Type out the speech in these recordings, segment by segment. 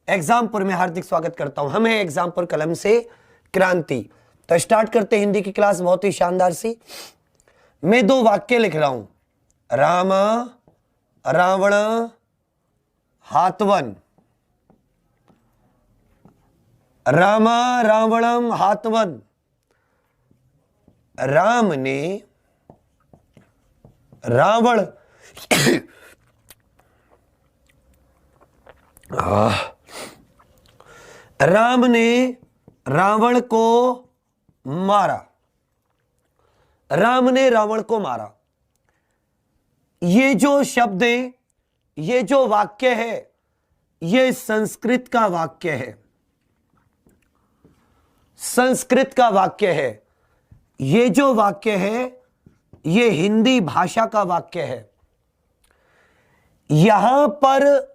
एग्जामपुर में हार्दिक स्वागत करता हूं। हम हैं एग्जामपुर कलम से क्रांति। तो स्टार्ट करते हैं हिंदी की क्लास बहुत ही शानदार सी। मैं दो वाक्य लिख रहा हूं, राम रावण हातवन। राम रावणम हातवन। राम ने रावण राम ने रावण को मारा। राम ने रावण को मारा। ये जो शब्द है, ये जो वाक्य है, ये संस्कृत का वाक्य है। संस्कृत का वाक्य है। ये जो वाक्य है, ये हिंदी भाषा का वाक्य है। यहां पर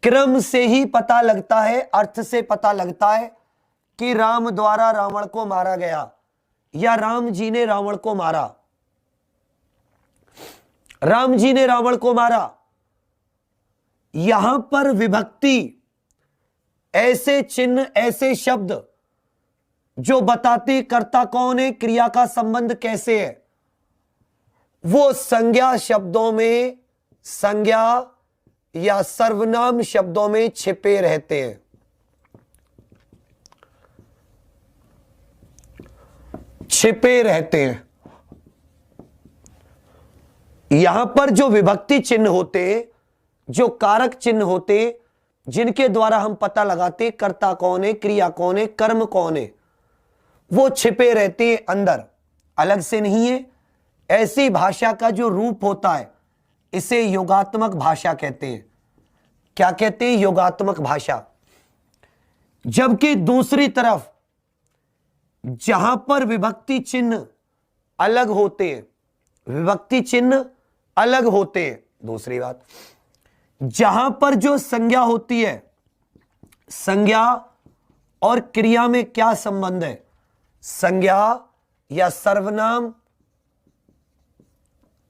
क्रम से ही पता लगता है, अर्थ से पता लगता है कि राम द्वारा रावण को मारा गया या राम जी ने रावण को मारा। राम जी ने रावण को मारा। यहां पर विभक्ति, ऐसे चिन्ह, ऐसे शब्द जो बताते कर्ता कौन है, क्रिया का संबंध कैसे है, वो संज्ञा शब्दों में, संज्ञा या सर्वनाम शब्दों में छिपे रहते हैं। छिपे रहते हैं। यहां पर जो विभक्ति चिन्ह होते, जो कारक चिन्ह होते, जिनके द्वारा हम पता लगाते कर्ता कौन है, क्रिया कौन है, कर्म कौन है, वो छिपे रहते हैं अंदर, अलग से नहीं है। ऐसी भाषा का जो रूप होता है, इसे योगात्मक भाषा कहते हैं। क्या कहते हैं? योगात्मक भाषा। जबकि दूसरी तरफ जहां पर विभक्ति चिन्ह अलग होते हैं, विभक्ति चिन्ह अलग होते हैं। दूसरी बात, जहां पर जो संज्ञा होती है, संज्ञा और क्रिया में क्या संबंध है? संज्ञा या सर्वनाम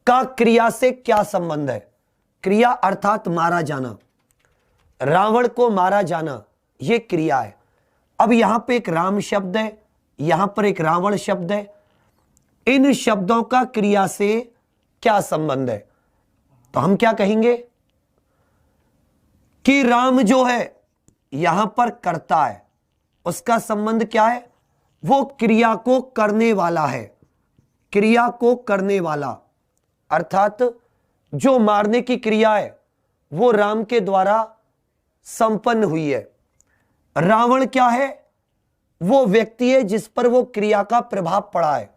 का क्रिया से क्या संबंध है? क्रिया अर्थात मारा जाना, रावण को मारा जाना, यह क्रिया है। अब यहां पे एक राम शब्द है, यहां पर एक रावण शब्द है। इन शब्दों का क्रिया से क्या संबंध है? तो हम क्या कहेंगे कि राम जो है यहां पर कर्ता है, उसका संबंध क्या है? वो क्रिया को करने वाला है। क्रिया को करने वाला अर्थात जो मारने की क्रिया है वो राम के द्वारा संपन्न हुई है। रावण क्या है? वो व्यक्ति है जिस पर वो क्रिया का प्रभाव पड़ा है।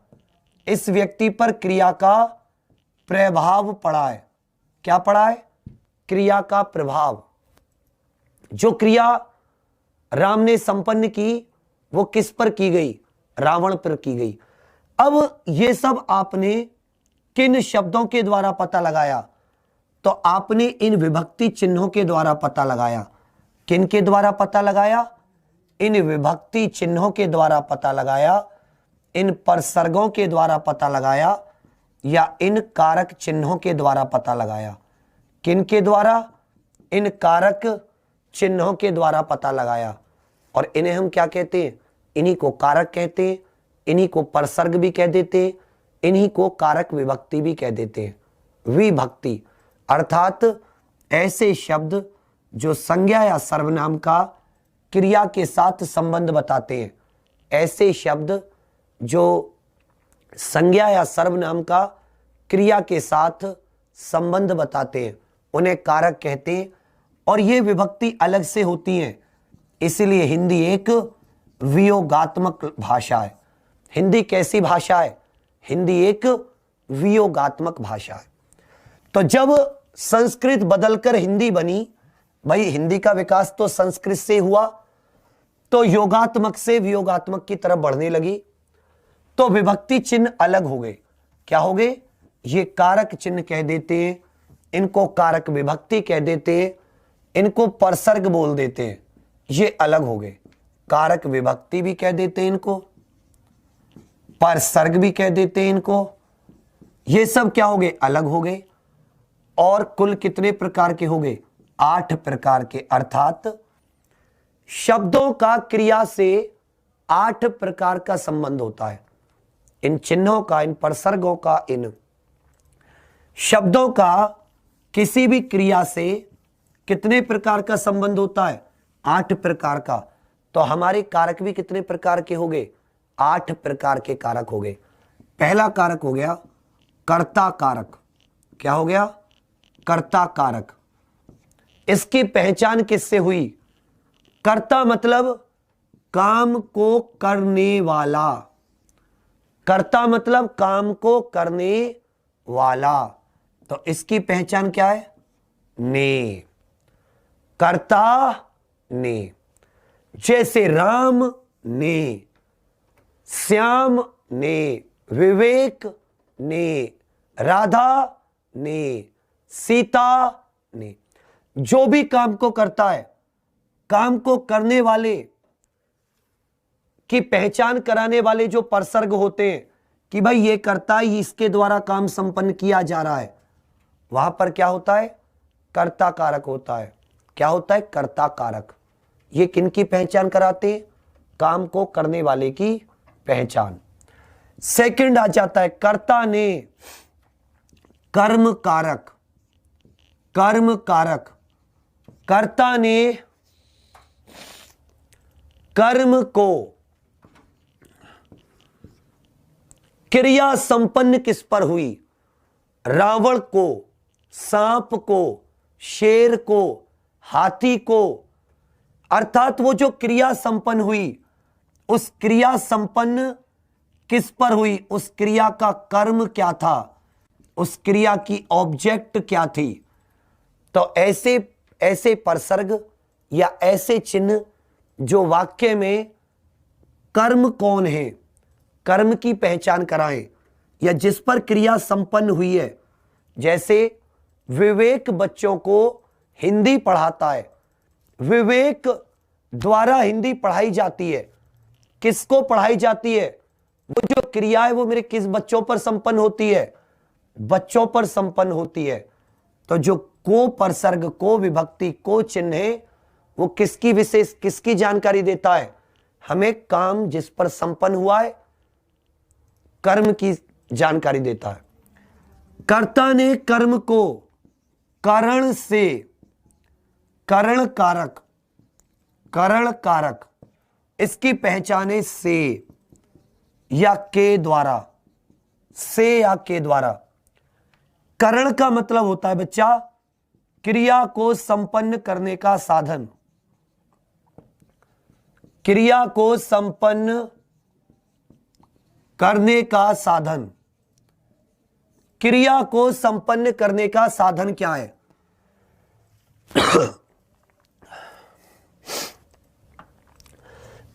इस व्यक्ति पर क्रिया का प्रभाव पड़ा है। क्या पड़ा है? क्रिया का प्रभाव। जो क्रिया राम ने संपन्न की, वो किस पर की गई? रावण पर की गई। अब ये सब आपने किन शब्दों के द्वारा पता लगाया? तो आपने इन विभक्ति चिन्हों के द्वारा पता लगाया। किन के द्वारा पता लगाया? इन विभक्ति चिन्हों के द्वारा पता लगाया, इन परसर्गों के द्वारा पता लगाया, या इन कारक चिन्हों के द्वारा पता लगाया। किन के द्वारा? इन कारक चिन्हों के द्वारा पता लगाया। और इन्हें हम क्या कहते हैं? इन्हीं को कारक कहते हैं, इन्हीं को परसर्ग भी कह देते हैं, इन्हीं को कारक विभक्ति भी कह देते हैं। विभक्ति अर्थात ऐसे शब्द जो संज्ञा या सर्वनाम का क्रिया के साथ संबंध बताते हैं। ऐसे शब्द जो संज्ञा या सर्वनाम का क्रिया के साथ संबंध बताते हैं, उन्हें कारक कहते हैं। और ये विभक्ति अलग से होती हैं, इसलिए हिंदी एक वियोगात्मक भाषा है। हिंदी कैसी भाषा है? हिंदी एक वियोगात्मक भाषा है। तो जब संस्कृत बदलकर हिंदी बनी, भाई हिंदी का विकास तो संस्कृत से हुआ, तो योगात्मक से वियोगात्मक की तरफ बढ़ने लगी, तो विभक्ति चिन्ह अलग हो गए। क्या हो गए? ये कारक चिन्ह कह देते हैं, इनको कारक विभक्ति कह देते हैं, इनको परसर्ग बोल देते हैं। ये अलग हो गए। कारक विभक्ति भी कह देते हैं इनको, परसर्ग भी कह देते हैं इनको। ये सब क्या हो गए? अलग हो गए। और कुल कितने प्रकार के हो गए? 8 प्रकार के, अर्थात शब्दों का क्रिया से 8 प्रकार का संबंध होता है। इन चिन्हों का, इन प्रसर्गों का, इन शब्दों का किसी भी क्रिया से कितने प्रकार का संबंध होता है? 8 प्रकार का। तो हमारे कारक भी कितने प्रकार के हो गए? 8 प्रकार के कारक हो गए। पहला कारक हो गया कर्ता कारक। क्या हो गया? कर्ता कारक। इसकी पहचान किससे हुई? कर्ता मतलब काम को करने वाला। कर्ता मतलब काम को करने वाला। तो इसकी पहचान क्या है? ने। कर्ता ने। जैसे राम ने, श्याम ने, विवेक ने, राधा ने, सीता ने। जो भी काम को करता है, काम को करने वाले की पहचान कराने वाले जो प्रसर्ग होते हैं कि भाई ये करता है, इसके द्वारा काम संपन्न किया जा रहा है, वहां पर क्या होता है? कर्ता कारक होता है। क्या होता है? कर्ता कारक। ये किनकी पहचान कराते हैं? काम को करने वाले की पहचान। सेकंड आ जाता है कर्ता ने कर्म कारक। कर्म कारक। कर्ता ने कर्म को क्रिया संपन्न किस पर हुई? रावण को, सांप को, शेर को, हाथी को। अर्थात वो जो क्रिया संपन्न हुई, उस क्रिया संपन्न किस पर हुई? उस क्रिया का कर्म क्या था? उस क्रिया की ऑब्जेक्ट क्या थी? तो ऐसे ऐसे प्रसर्ग या ऐसे चिन्ह जो वाक्य में कर्म कौन है, कर्म की पहचान कराएं, या जिस पर क्रिया संपन्न हुई है। जैसे विवेक बच्चों को हिंदी पढ़ाता है, विवेक द्वारा हिंदी पढ़ाई जाती है। किसको पढ़ाई जाती है? वो जो क्रिया है वो मेरे किस बच्चों पर संपन्न होती है? बच्चों पर संपन्न होती है। तो जो को प्रसर्ग, को विभक्ति, को चिन्ह है, वो किसकी विशेष, किसकी जानकारी देता है? हमें काम जिस पर संपन्न हुआ है, कर्म की जानकारी देता है। कर्ता ने कर्म को कारण से, करण कारक। करण कारक इसकी पहचान है से या के द्वारा। से या के द्वारा। करण का मतलब होता है बच्चा क्रिया को संपन्न करने का साधन। क्रिया को संपन्न करने का साधन। क्रिया को संपन्न करने का साधन क्या है?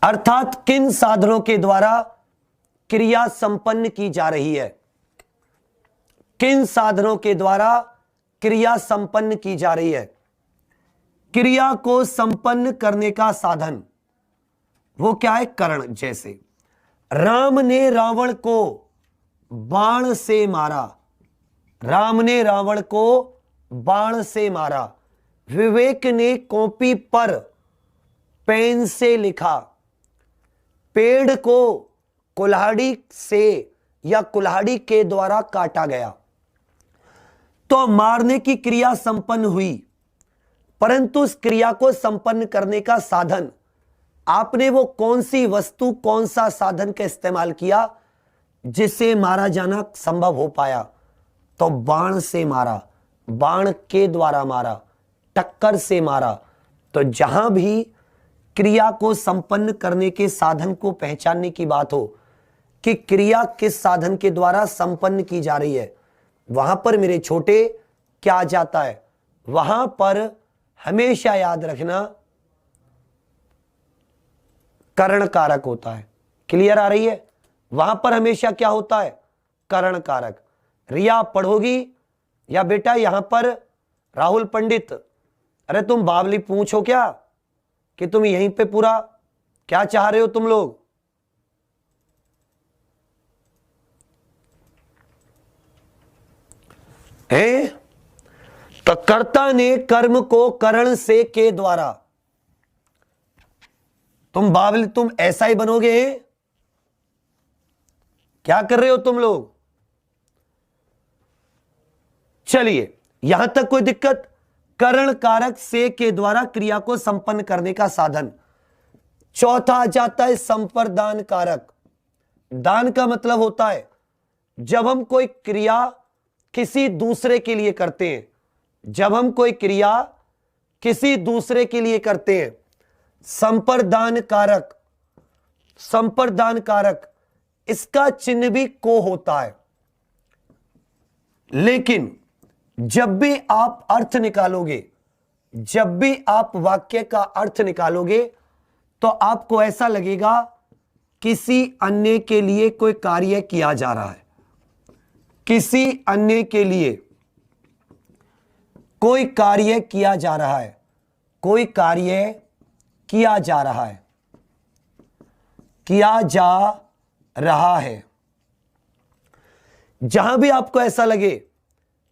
अर्थात किन साधनों के द्वारा क्रिया संपन्न की जा रही है? किन साधनों के द्वारा क्रिया संपन्न की जा रही है? क्रिया को संपन्न करने का साधन वो क्या है? करण। जैसे राम ने रावण को बाण से मारा। राम ने रावण को बाण से मारा। विवेक ने कॉपी पर पेन से लिखा। पेड़ को कुल्हाड़ी से या कुल्हाड़ी के द्वारा काटा गया। तो मारने की क्रिया संपन्न हुई, परंतु उस क्रिया को संपन्न करने का साधन आपने वो कौन सी वस्तु, कौन सा साधन का इस्तेमाल किया जिससे मारा जाना संभव हो पाया? तो बाण से मारा, बाण के द्वारा मारा, टक्कर से मारा। तो जहां भी क्रिया को संपन्न करने के साधन को पहचानने की बात हो कि क्रिया किस साधन के द्वारा संपन्न की जा रही है, वहां पर मेरे छोटे क्या आ जाता है? वहां पर हमेशा याद रखना करण कारक होता है। क्लियर आ रही है? वहां पर हमेशा क्या होता है? करण कारक। रिया पढ़ोगी या बेटा यहां पर राहुल पंडित, अरे तुम बावली पूछो क्या कि तुम यहीं पे पूरा क्या चाह रहे हो तुम लोग? हैं? तो कर्ता ने कर्म को करण से के द्वारा, तुम बावली, तुम ऐसा ही बनोगे? क्या कर रहे हो तुम लोग? चलिए, यहां तक कोई दिक्कत? करण कारक से के द्वारा क्रिया को संपन्न करने का साधन। चौथा आ जाता है संप्रदान कारक। दान का मतलब होता है जब हम कोई क्रिया किसी दूसरे के लिए करते हैं, जब हम कोई क्रिया किसी दूसरे के लिए करते हैं। संप्रदान कारक, संप्रदान कारक, इसका चिन्ह भी को होता है। लेकिन जब भी आप अर्थ निकालोगे, जब भी आप वाक्य का अर्थ निकालोगे, तो आपको ऐसा लगेगा किसी अन्य के लिए कोई कार्य किया जा रहा है, किसी अन्य के लिए कोई कार्य किया जा रहा है, कोई कार्य किया जा रहा है, किया जा रहा है। जहां भी आपको ऐसा लगे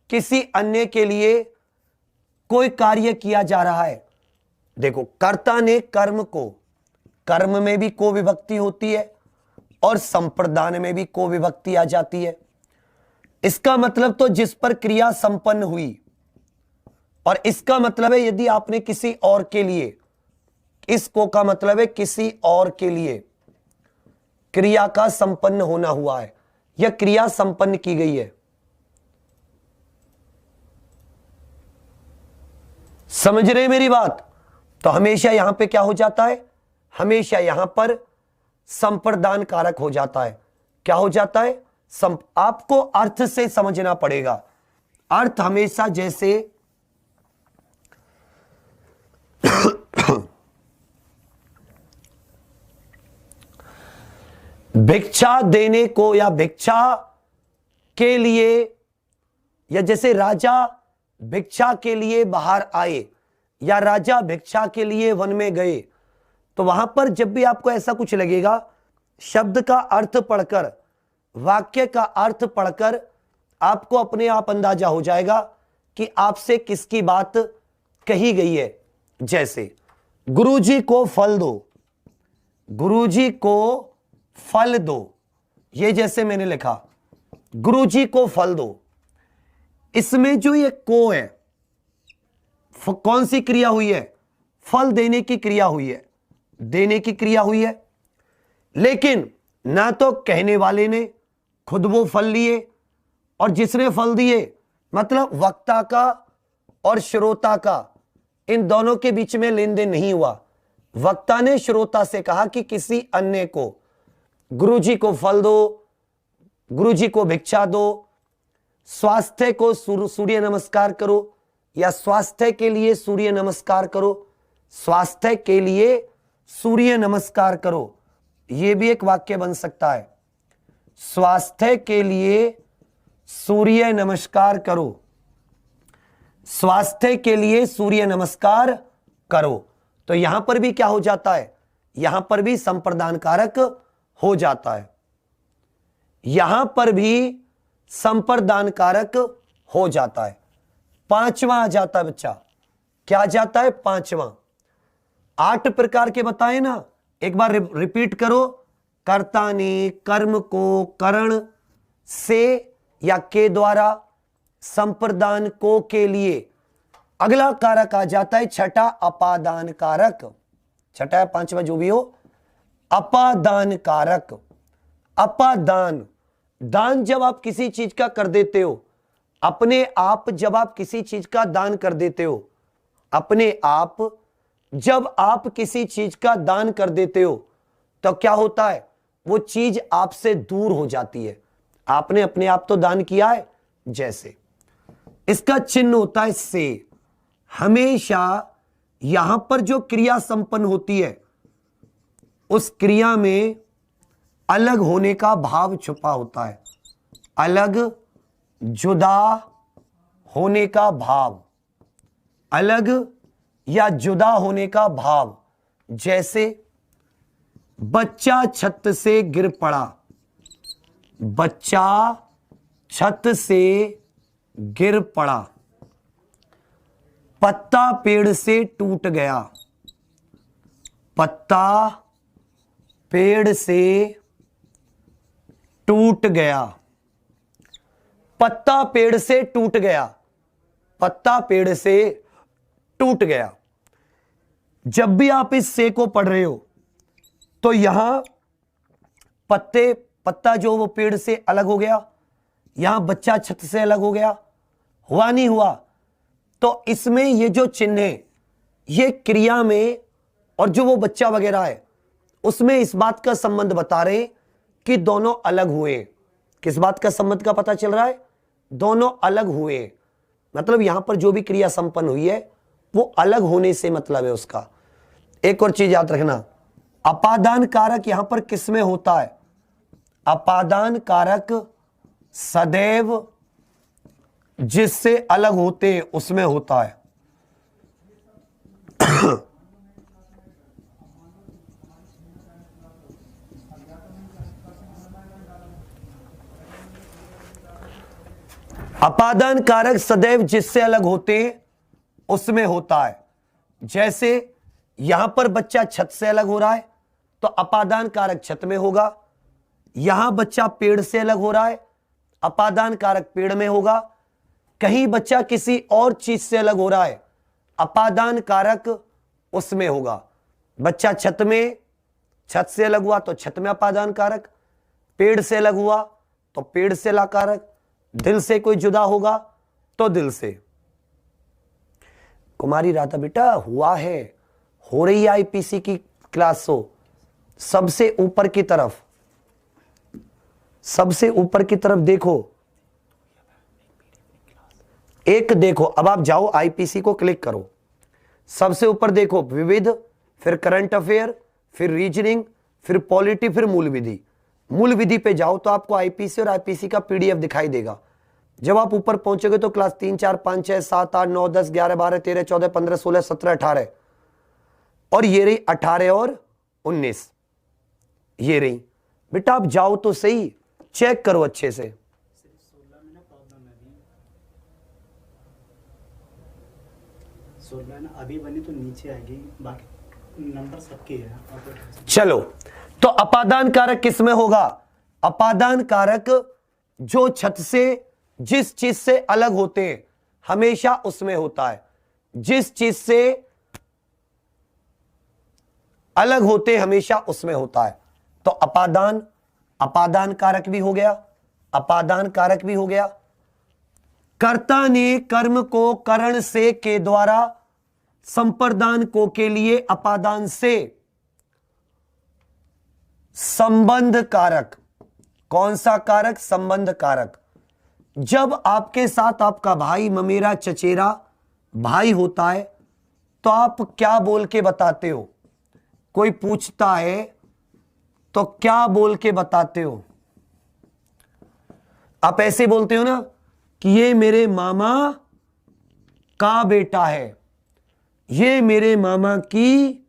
किसी अन्य के लिए कोई कार्य किया जा रहा है, देखो कर्ता ने कर्म को, कर्म में भी को विभक्ति होती है और संप्रदान में भी को विभक्ति आ जाती है। इसका मतलब तो जिस पर क्रिया संपन्न हुई, और इसका मतलब है यदि आपने किसी और के लिए, इस को का मतलब है किसी और के लिए क्रिया का संपन्न होना हुआ है या क्रिया संपन्न की गई है। समझ रहे मेरी बात? तो हमेशा यहां पे क्या हो जाता है? हमेशा यहां पर संप्रदान कारक हो जाता है। क्या हो जाता है? आपको अर्थ से समझना पड़ेगा। अर्थ हमेशा जैसे भिक्षा देने को या भिक्षा के लिए, या जैसे राजा भिक्षा के लिए बाहर आए या राजा भिक्षा के लिए वन में गए, तो वहां पर जब भी आपको ऐसा कुछ लगेगा, शब्द का अर्थ पढ़कर, वाक्य का अर्थ पढ़कर आपको अपने आप अंदाजा हो जाएगा कि आपसे किसकी बात कही गई है। जैसे गुरुजी को फल दो, गुरुजी को फल दो, ये जैसे मैंने लिखा गुरुजी को फल दो, इसमें जो ये को है, कौन सी क्रिया हुई है? फल देने की क्रिया हुई है, देने की क्रिया हुई है। लेकिन ना तो कहने वाले ने खुद वो फल लिए और जिसने फल दिए, मतलब वक्ता का और श्रोता का, इन दोनों के बीच में लेन देन नहीं हुआ। वक्ता ने श्रोता से कहा कि किसी अन्य को, गुरुजी को फल दो, गुरुजी को भिक्षा दो, स्वास्थ्य को सूर्य नमस्कार करो, या स्वास्थ्य के लिए सूर्य नमस्कार करो, स्वास्थ्य के लिए सूर्य नमस्कार करो, यह भी एक वाक्य बन सकता है। स्वास्थ्य के लिए सूर्य नमस्कार करो, स्वास्थ्य के लिए सूर्य नमस्कार करो। तो यहां पर भी क्या हो जाता है? यहां पर भी संप्रदान कारक हो जाता है, यहां पर भी संप्रदान कारक हो जाता है। पांचवा आ जाता है बच्चा, क्या जाता है? पांचवा। 8 प्रकार के बताए ना, एक बार रिपीट करो। कर्ता ने कर्म को करण से या के द्वारा, संप्रदान को के लिए। अगला कारक आ जाता है छठा, अपादान कारक। छठा पांचवा जो भी हो, अपादान कारक। अपादान, दान जब आप किसी चीज का कर देते हो, अपने आप जब आप किसी चीज का दान कर देते हो, अपने आप जब आप किसी चीज का दान कर देते हो, तो क्या होता है? वो चीज आपसे दूर हो जाती है। आपने अपने आप तो दान किया है, जैसे इसका चिन्ह होता है से। हमेशा यहां पर जो क्रिया संपन्न होती है, उस क्रिया में अलग होने का भाव छुपा होता है, अलग जुदा होने का भाव, अलग या जुदा होने का भाव। जैसे बच्चा छत से गिर पड़ा, बच्चा छत से गिर पड़ा, पत्ता पेड़ से टूट गया, पत्ता पेड़ से टूट गया, पत्ता पेड़ से टूट गया, पत्ता पेड़ से टूट गया। जब भी आप इस से को पढ़ रहे हो तो यहां पत्ता जो वो पेड़ से अलग हो गया, यहां बच्चा छत से अलग हो गया, हुआ नहीं हुआ? तो इसमें ये जो चिन्ह है ये क्रिया में और जो वो बच्चा वगैरह है उसमें इस बात का संबंध बता रहे कि दोनों अलग हुए। किस बात का संबंध का पता चल रहा है? दोनों अलग हुए, मतलब यहां पर जो भी क्रिया संपन्न हुई है वो अलग होने से मतलब है उसका। एक और चीज याद रखना, अपादान कारक यहां पर किस में होता है? अपादान कारक सदैव जिससे अलग होते हैं उसमें होता है। अपादान कारक सदैव जिससे अलग होते हैं उसमें होता है। जैसे यहां पर बच्चा छत से अलग हो रहा है तो अपादान कारक छत में होगा, यहां बच्चा पेड़ से अलग हो रहा है अपादान कारक पेड़ में होगा, कहीं बच्चा किसी और चीज से अलग हो रहा है अपादान कारक उसमें होगा। बच्चा छत में, छत से अलग हुआ तो छत में अपादान कारक, पेड़ से अलग हुआ तो पेड़ से ला कारक, दिल से कोई जुदा होगा तो दिल से। कुमारी राधा बेटा हुआ है, हो रही है आईपीसी की क्लास। सबसे ऊपर की तरफ, सबसे ऊपर की तरफ देखो, एक देखो, अब आप जाओ आईपीसी को क्लिक करो, सबसे ऊपर देखो विविध, फिर करंट अफेयर, फिर रीजनिंग, फिर पॉलिटी, फिर मूल विधि। मूल विधि पे जाओ तो आपको आईपीसी और आईपीसी का पीडीएफ दिखाई देगा। जब आप ऊपर पहुंचोगे तो क्लास 3, 4, 5, 6, 7, 8, 9, 10, 11, 12, 13, 14, 15, 16, 17, 18 और ये रही 18 और 19, ये रही। बेटा आप जाओ तो सही, चेक करो अच्छे से। 16 ना अभी बनी तो नीचे आएगी, बाकी नंबर सबके है। चलो, तो अपादान कारक किस में होगा? अपादान कारक जो छत से जिस चीज से अलग होते हैं हमेशा उसमें होता है। जिस चीज से अलग होते हमेशा उसमें होता है। तो अपादान, अपादान कारक भी हो गया, अपादान कारक भी हो गया। कर्ता ने कर्म को करण से के द्वारा संप्रदान को के लिए अपादान से संबंध कारक। कौन सा कारक? संबंध कारक। जब आपके साथ आपका भाई ममेरा चचेरा भाई होता है तो आप क्या बोल के बताते हो? कोई पूछता है तो क्या बोल के बताते हो? आप ऐसे बोलते हो ना कि ये मेरे मामा का बेटा है, ये मेरे मामा की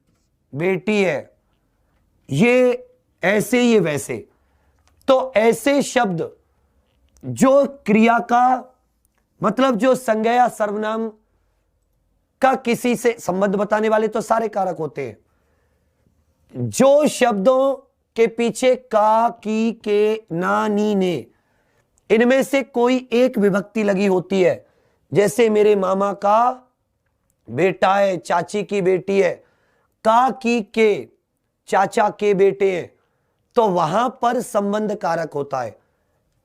बेटी है, ये ऐसे ये वैसे। तो ऐसे शब्द जो क्रिया का मतलब जो संज्ञा या सर्वनाम का किसी से संबंध बताने वाले तो सारे कारक होते हैं। जो शब्दों के पीछे का, की, के, ना, नी, ने, इनमें से कोई एक विभक्ति लगी होती है, जैसे मेरे मामा का बेटा है, चाची की बेटी है, का, की, के, चाचा के बेटे हैं, तो वहां पर संबंध कारक होता है।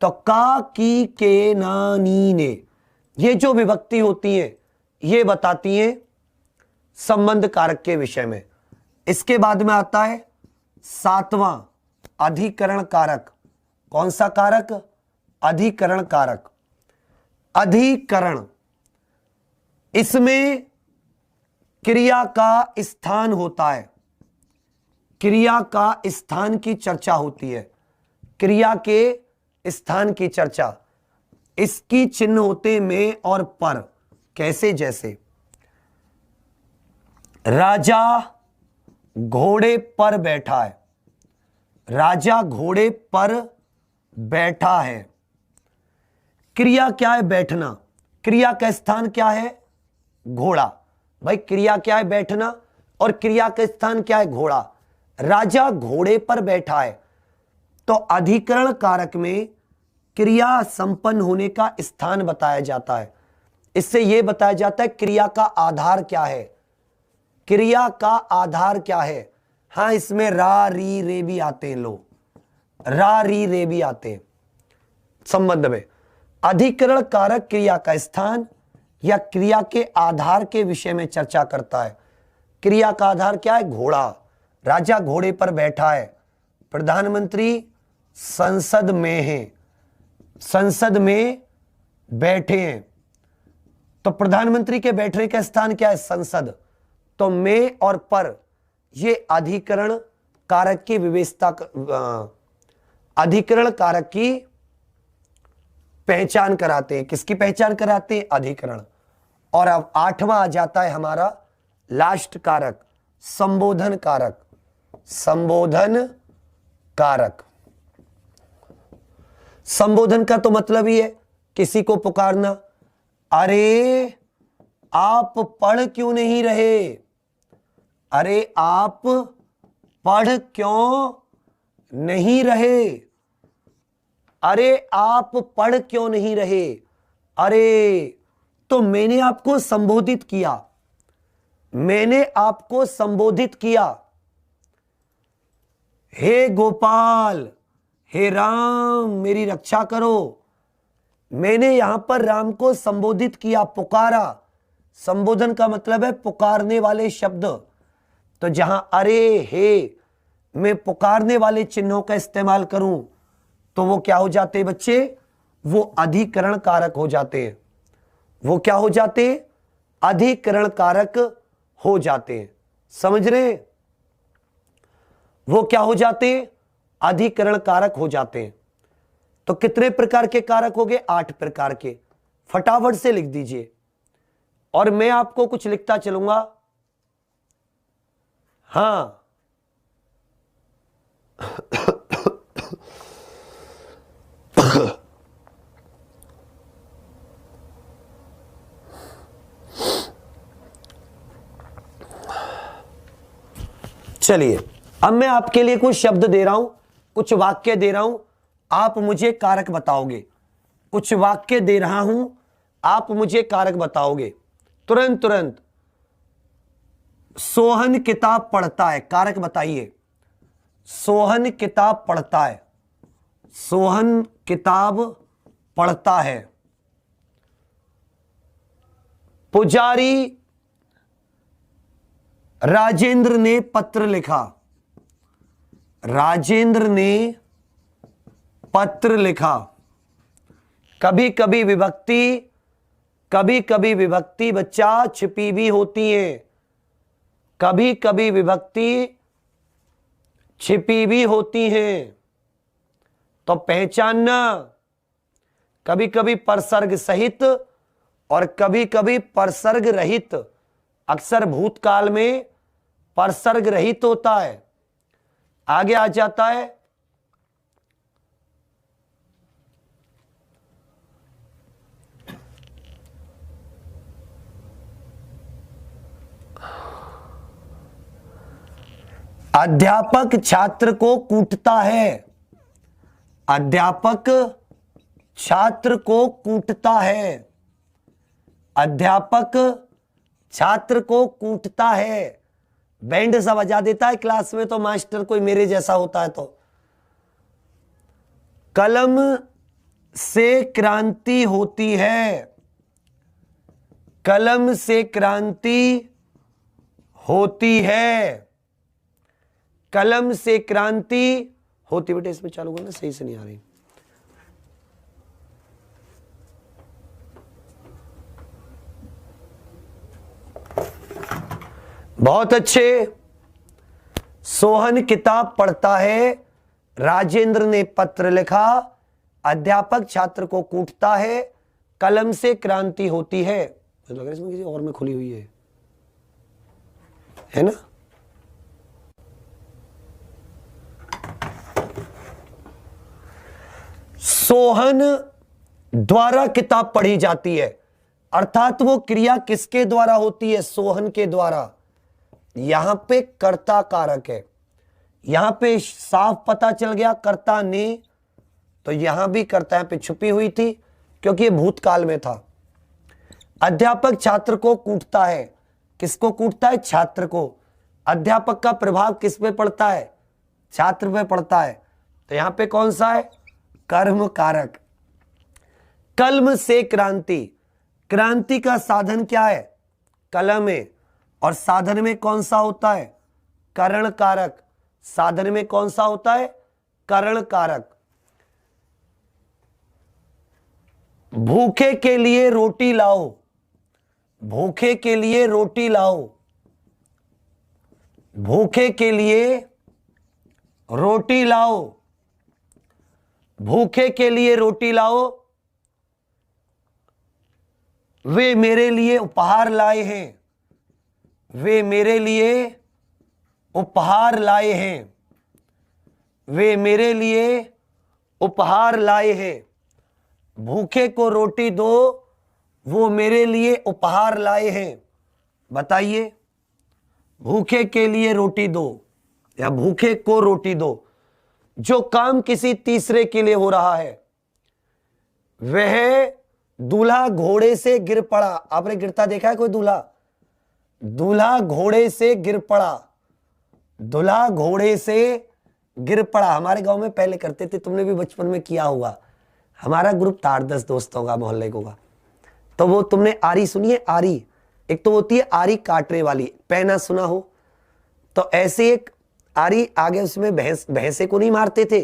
तो का, की, के, ना, नी, ने, ये जो विभक्ति होती हैं ये बताती हैं संबंध कारक के विषय में। इसके बाद में आता है 7वां अधिकरण कारक। कौन सा कारक? अधिकरण कारक। अधिकरण, इसमें क्रिया का स्थान होता है, क्रिया का स्थान की चर्चा होती है, क्रिया के स्थान की चर्चा। इसकी चिन्ह होते में और पर। कैसे? जैसे राजा घोड़े पर बैठा है, राजा घोड़े पर बैठा है। क्रिया क्या है? बैठना। क्रिया का स्थान क्या है? घोड़ा। भाई क्रिया क्या है? बैठना, और क्रिया का स्थान क्या है? घोड़ा। राजा घोड़े पर बैठा है, तो अधिकरण कारक में क्रिया संपन्न होने का स्थान बताया जाता है। इससे यह बताया जाता है क्रिया का आधार क्या है। क्रिया का आधार क्या है? हाँ, इसमें रा री रे भी आते हैं, लो रा री रे भी आते हैं संबंध में। अधिकरण कारक क्रिया का स्थान या क्रिया के आधार के विषय में चर्चा करता है। क्रिया का आधार क्या है? घोड़ा। राजा घोड़े पर बैठा है, प्रधानमंत्री संसद में है, संसद में बैठे हैं, तो प्रधानमंत्री के बैठने का स्थान क्या है? संसद। तो में और पर ये अधिकरण कारक की विशेषता, अधिकरण कारक की पहचान कराते हैं। किसकी पहचान कराते हैं? अधिकरण। और अब 8वां आ जाता है हमारा लास्ट कारक, संबोधन कारक। संबोधन कारक, संबोधन का तो मतलब ही है किसी को पुकारना। अरे आप पढ़ क्यों नहीं रहे? अरे आप पढ़ क्यों नहीं रहे? अरे आप पढ़ क्यों नहीं रहे? अरे, तो मैंने आपको संबोधित किया, मैंने आपको संबोधित किया। हे गोपाल, हे राम, मेरी रक्षा करो। मैंने यहां पर राम को संबोधित किया, पुकारा। संबोधन का मतलब है पुकारने वाले शब्द। तो जहां अरे, हे मैं पुकारने वाले चिन्हों का इस्तेमाल करूं तो वो क्या हो जाते हैं बच्चे? वो अधिकरण कारक हो जाते हैं। वो क्या हो जाते हैं? अधिकरण कारक हो जाते हैं। समझ रहे हैं? वो क्या हो जाते हैं? अधिकरण कारक हो जाते हैं। तो कितने प्रकार के कारक हो गए? 8 प्रकार के। फटाफट से लिख दीजिए और मैं आपको कुछ लिखता चलूंगा। हां, चलिए अब मैं आपके लिए कुछ शब्द दे रहा हूं, कुछ वाक्य दे रहा हूं, आप मुझे कारक बताओगे। कुछ वाक्य दे रहा हूं, आप मुझे कारक बताओगे तुरंत तुरंत। सोहन किताब पढ़ता है, कारक बताइए। सोहन किताब पढ़ता है, सोहन किताब पढ़ता है। पुजारी राजेंद्र ने पत्र लिखा, राजेंद्र ने पत्र लिखा। कभी कभी विभक्ति बच्चा छिपी भी होती है, कभी कभी विभक्ति छिपी भी होती हैं, तो पहचानना। कभी कभी परसर्ग सहित और कभी कभी परसर्ग रहित। अक्सर भूतकाल में परसर्ग रहित होता है। आगे आ जाता है अध्यापक छात्र को कूटता है, अध्यापक छात्र को कूटता है, अध्यापक छात्र को कूटता है। बैंड सा बजा देता है क्लास में तो मास्टर कोई मेरे जैसा होता है तो। कलम से क्रांति होती है, कलम से क्रांति होती है, कलम से क्रांति होती। बेटे इसमें चालू करना, सही से नहीं आ रही। बहुत अच्छे। सोहन किताब पढ़ता है, राजेंद्र ने पत्र लिखा, अध्यापक छात्र को कूटता है, कलम से क्रांति होती है। लग रहा है इसमें किसी और में खुली हुई है ना? सोहन द्वारा किताब पढ़ी जाती है, अर्थात वो क्रिया किसके द्वारा होती है? सोहन के द्वारा। यहां पे कर्ता कारक है, यहां पे साफ पता चल गया कर्ता ने, तो यहां भी कर्ता पे छुपी हुई थी क्योंकि ये भूतकाल में था। अध्यापक छात्र को कूटता है, किसको कूटता है? छात्र को। अध्यापक का प्रभाव किस पे पड़ता है? छात्र पे पड़ता है। तो यहां पे कौन सा है? कर्म कारक। कलम से क्रांति, क्रांति का साधन क्या है? कलम है। और साधन में कौन सा होता है? करण कारक। साधन में कौन सा होता है? करण कारक। भूखे के लिए रोटी लाओ, भूखे के लिए रोटी लाओ, भूखे के लिए रोटी लाओ, भूखे के लिए रोटी लाओ, वे मेरे लिए उपहार लाए हैं, वे मेरे लिए उपहार लाए हैं, वे मेरे लिए उपहार लाए हैं। भूखे को रोटी दो, वो मेरे लिए उपहार लाए हैं। बताइए, भूखे के लिए रोटी दो या भूखे को रोटी दो। जो काम किसी तीसरे के लिए हो रहा है, वह दूल्हा घोड़े से गिर पड़ा। आपने गिरता देखा है कोई दूल्हा? दूल्हा घोड़े से गिर पड़ा, दूल्हा घोड़े से गिर पड़ा। हमारे गांव में पहले करते थे, तुमने भी बचपन में किया होगा। हमारा ग्रुप था 8-10 दोस्तों का, मोहल्ले को का। तो वो तुमने आरी सुनी है? आरी एक तो होती है आरी काटने वाली, पैना सुना हो तो ऐसे एक आरी आगे, उसमें भैंसे को नहीं मारते थे,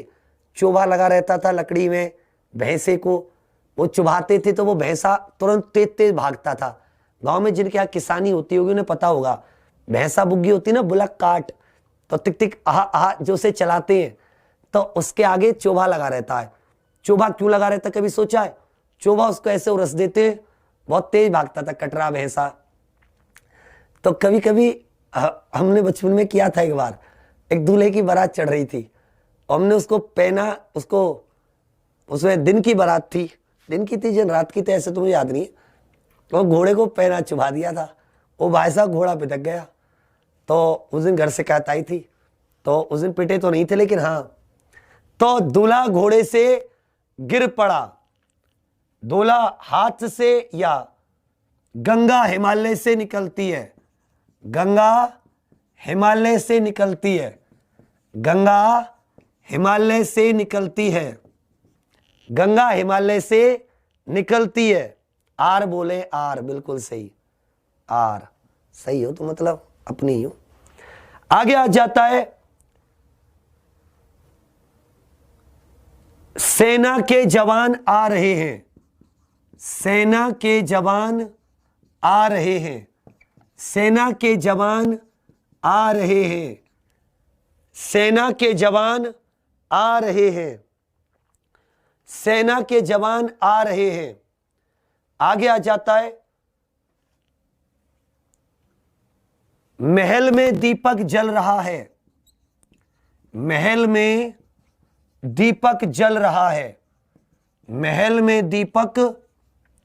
चोभा लगा रहता था लकड़ी में, भैंसे को वो चुभाते थे तो वो भैंसा तुरंत तेज तेज भागता था। गांव में जिनके यहाँ किसानी होती होगी उन्हें पता होगा, भैंसा बुग्गी होती ना, बुलक काट, तो टिक टिक आहा आहा जो उसे चलाते हैं तो उसके आगे चोभा लगा रहता है। चोभा क्यों लगा रहता है, कभी सोचा है? चोभा उसको ऐसे उरस देते, बहुत तेज भागता था कटरा भैंसा। तो कभी कभी हमने बचपन में किया था। एक बार एक दूल्हे की बारात चढ़ रही थी और हमने उसको पहना, उसको उसमें दिन की बारात थी, दिन की थी जन रात की थी ऐसे तो मुझे याद नहीं है। तो घोड़े को पहना चुभा दिया था, वो भाई साहब घोड़ा पिटक गया। तो उस दिन घर से शिकायत आई थी, तो उस दिन पिटे तो नहीं थे लेकिन हाँ, तो दूल्हा घोड़े से गिर पड़ा। दूल्हा हाथ से, या गंगा हिमालय से निकलती है, गंगा हिमालय से निकलती है, गंगा हिमालय से निकलती है, गंगा हिमालय से निकलती है। आर बोले, आर बिल्कुल सही, आर सही हो तो मतलब अपनी ही हो। आगे आ जाता है, सेना के जवान आ रहे हैं, सेना के जवान आ रहे हैं, सेना के जवान आ रहे हैं, सेना के जवान आ रहे हैं, सेना के जवान आ रहे हैं। आगे आ जाता है, महल में दीपक जल रहा है, महल में दीपक जल रहा है, महल में दीपक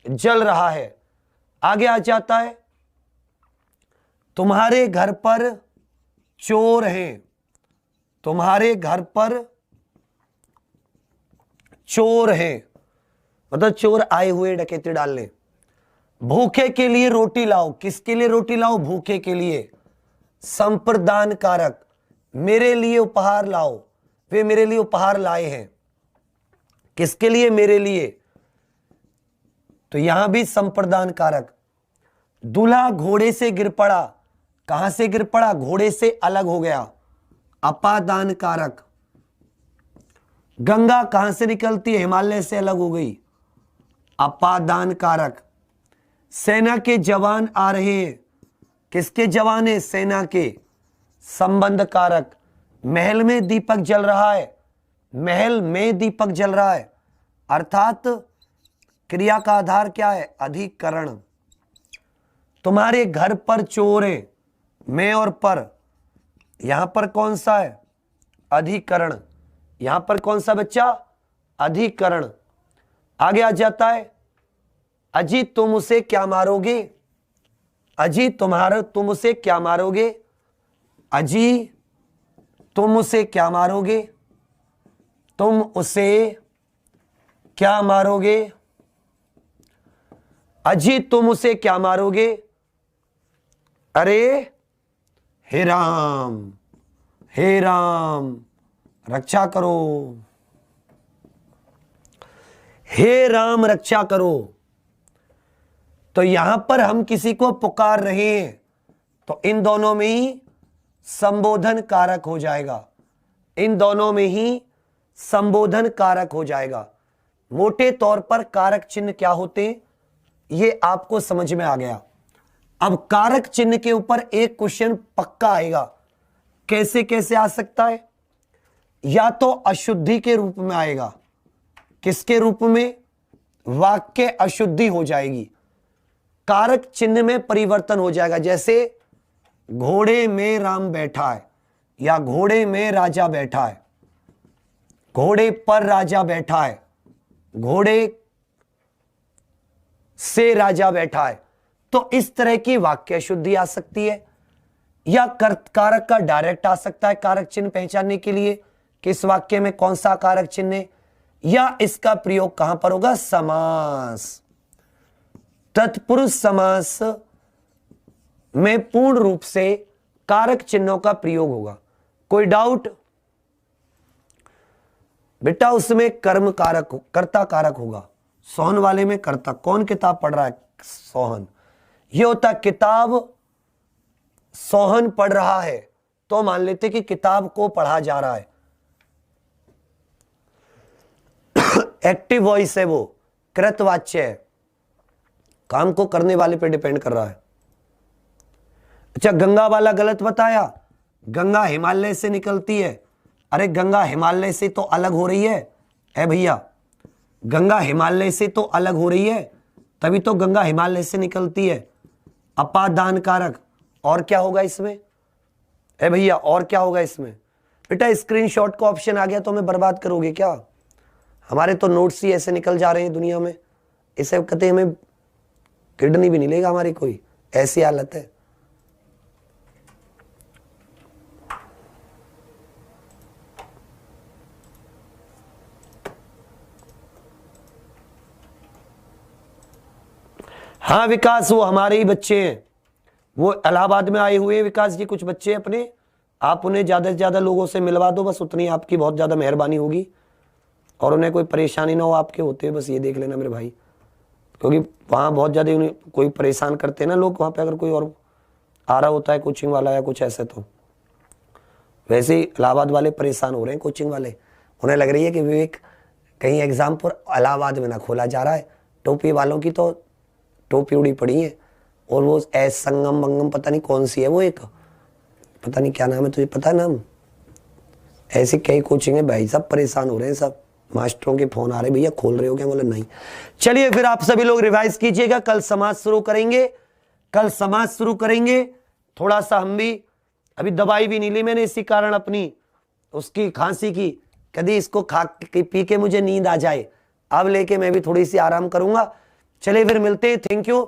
जल रहा है। आगे आ जाता है, तुम्हारे घर पर चोर हैं, तुम्हारे घर पर चोर हैं, मतलब चोर आए हुए डकैती डालने। भूखे के लिए रोटी लाओ, किसके लिए रोटी लाओ? भूखे के लिए। संप्रदान कारक, मेरे लिए उपहार लाओ, वे मेरे लिए उपहार लाए हैं, किसके लिए? मेरे लिए। तो यहां भी संप्रदान कारक। दूल्हा घोड़े से गिर पड़ा, कहां से गिर पड़ा? घोड़े से अलग हो गया, अपादान कारक। गंगा कहां से निकलती है? हिमालय से अलग हो गई, अपादान कारक। सेना के जवान आ रहे हैं, किसके जवान है? सेना के, संबंध कारक। महल में दीपक जल रहा है, महल में दीपक जल रहा है, अर्थात क्रिया का आधार क्या है? अधिकरण। तुम्हारे घर पर चोर है, में और पर, यहां पर कौन सा है? अधिकरण। यहां पर कौन सा बच्चा? अधिकरण। आगे आ जाता है, अजी तुम उसे क्या मारोगे, अजी तुम उसे क्या मारोगे, अजी तुम उसे क्या मारोगे, तुम उसे क्या मारोगे, अजी तुम उसे क्या मारोगे, अरे हे राम, हे राम रक्षा करो, हे राम रक्षा करो। तो यहां पर हम किसी को पुकार रहे हैं तो इन दोनों में ही संबोधन कारक हो जाएगा, इन दोनों में ही संबोधन कारक हो जाएगा। मोटे तौर पर कारक चिन्ह क्या होते हैं ये आपको समझ में आ गया। अब कारक चिन्ह के ऊपर एक क्वेश्चन पक्का आएगा, कैसे कैसे आ सकता है, या तो अशुद्धि के रूप में आएगा, किसके रूप में, वाक्य अशुद्धि हो जाएगी, कारक चिन्ह में परिवर्तन हो जाएगा। जैसे घोड़े में राम बैठा है या घोड़े में राजा बैठा है, घोड़े पर राजा बैठा है, घोड़े से राजा बैठा है, तो इस तरह की वाक्य शुद्धि आ सकती है। या कारक का डायरेक्ट आ सकता है कारक चिन्ह पहचानने के लिए किस वाक्य में कौन सा कारक चिन्ह है, या इसका प्रयोग कहां पर होगा, समास, तत्पुरुष समास में पूर्ण रूप से कारक चिन्हों का प्रयोग होगा। कोई डाउट बेटा, उसमें कर्म कारक कर्ता कारक होगा, सोहन वाले में कर्ता। कौन किताब पढ़ रहा है, सोहन। ये होता किताब सोहन पढ़ रहा है तो मान लेते कि किताब को पढ़ा जा रहा है, एक्टिव वॉइस है, वो कृतवाच्य है, काम को करने वाले पे डिपेंड कर रहा है। अच्छा गंगा वाला गलत बताया, गंगा हिमालय से निकलती है, अरे गंगा हिमालय से तो अलग हो रही है भैया, गंगा हिमालय से तो अलग हो रही है, तभी तो गंगा हिमालय से निकलती है। अपादान कारक, और क्या होगा इसमें भैया, और क्या होगा इसमें बेटा, स्क्रीनशॉट का ऑप्शन आ गया तो हमें बर्बाद करोगे क्या, हमारे तो नोट्स ही ऐसे निकल जा रहे हैं दुनिया में, इसे कहते हमें किडनी भी नहीं लेगा हमारी कोई, ऐसी हालत है। हाँ विकास, वो हमारे ही बच्चे हैं, वो इलाहाबाद में आए हुए हैं विकास जी, कुछ बच्चे अपने, आप उन्हें ज़्यादा से ज़्यादा लोगों से मिलवा दो, बस उतनी आपकी बहुत ज़्यादा मेहरबानी होगी, और उन्हें कोई परेशानी ना हो आपके होते, बस ये देख लेना मेरे भाई, क्योंकि वहाँ बहुत ज़्यादा उन्हें कोई परेशान करते हैं ना लोग, वहाँ पे अगर कोई और आ रहा होता है कोचिंग वाला या कुछ ऐसे, तो वैसे ही इलाहाबाद वाले परेशान हो रहे हैं कोचिंग वाले, उन्हें लग रही है कि विवेक कहीं एग्जाम पर इलाहाबाद में ना खोला जा रहा है, टोपी वालों की तो टोपी उड़ी पड़ी है, और वो एस संगम मंगम पता नहीं कौन सी है वो, एक पता नहीं क्या नाम है, तुझे पता है नाम, ऐसी कई कोचिंग है भाई, सब परेशान हो रहे हैं, सब मास्टरों के फोन आ रहे, भैया खोल रहे हो क्या, बोले नहीं। चलिए फिर आप सभी लोग रिवाइज कीजिएगा, कल समाज शुरू करेंगे, कल समाज शुरू करेंगे। थोड़ा सा हम भी, अभी दवाई भी नहीं ली मैंने, इसी कारण अपनी उसकी खांसी की, कभी इसको खा पी के मुझे नींद आ जाए, अब लेके मैं भी थोड़ी सी आराम करूंगा। चलिए फिर मिलते हैं, थैंक यू।